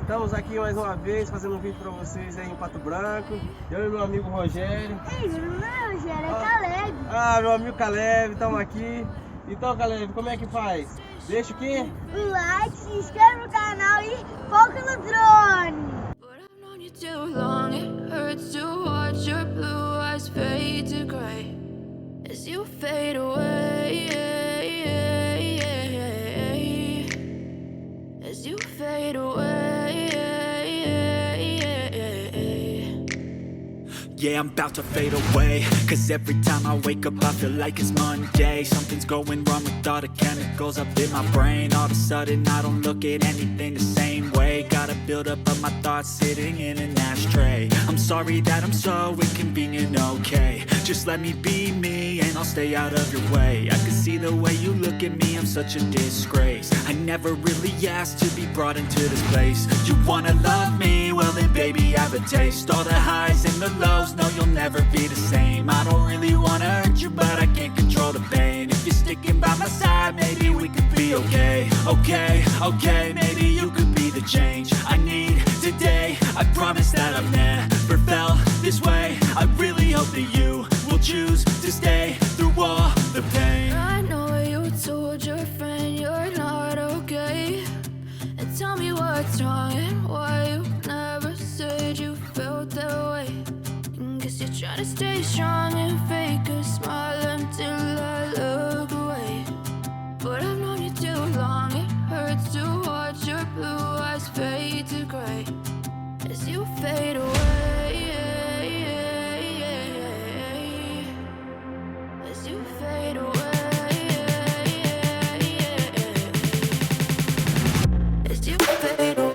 Estamos aqui mais uma vez fazendo um vídeo para vocês aí em Pato Branco. Eu e meu amigo Rogério. Ei, não é Rogério, é Caleb. Ah, meu amigo Caleb, estamos aqui. Então, Caleb, como é que faz? Deixa o quê? O like, se inscreve no canal e foca no drone. But I've known you too long, it hurts to watch your blue eyes fade to gray as you fade away, as you fade away. Yeah, I'm about to fade away, cause every time I wake up I feel like it's Monday. Something's going wrong with all the chemicals up in my brain. All of a sudden I don't look at anything the same way. Gotta build up of my thoughts sitting in an ashtray. I'm sorry that I'm so inconvenient, okay. Just let me be me and I'll stay out of your way. I can see the way you look at me, I'm such a disgrace. I never really asked to be brought into this place. You wanna love me? Well then baby have a taste. All the highs and the lows, no you'll never be the same. I don't really wanna hurt you but I can't control the pain. If you're sticking by my side maybe we could be okay. Okay, maybe you could be the change I need today. I promise that I've never felt this way. I really hope that you will choose to stay through all the pain. I know you told your friend you're not okay, and tell me what's wrong and why you never said you felt that way. Guess you're trying to stay strong and fake a smile until I look away. But I've known you too long, it hurts to watch your blue eyes fade to gray as you fade away, as you fade away, as you fade away.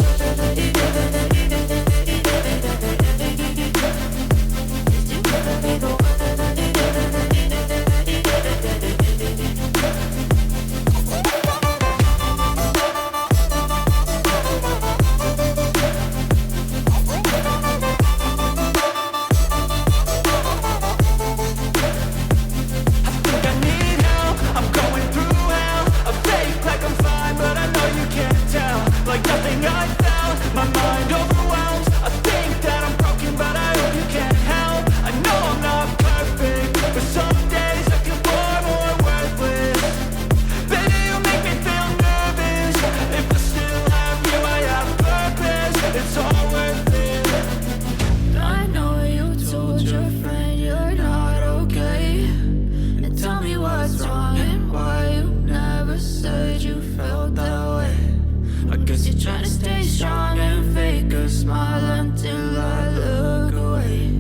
Trying to stay strong and fake a smile until I look away.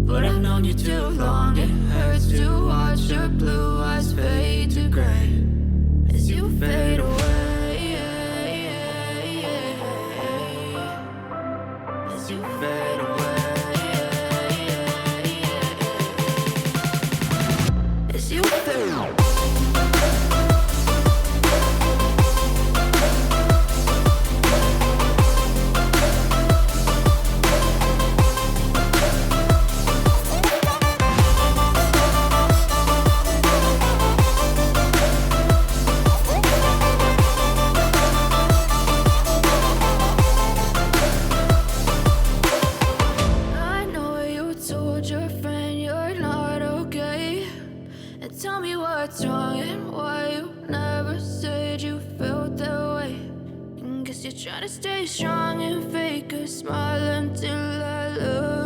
But I've known you too long, it hurts to watch your blue eyes fade to gray as you fade away, as you fade away, as you fade away. Tell me what's wrong and why you never said you felt that way. And guess you're trying to stay strong and fake a smile until I look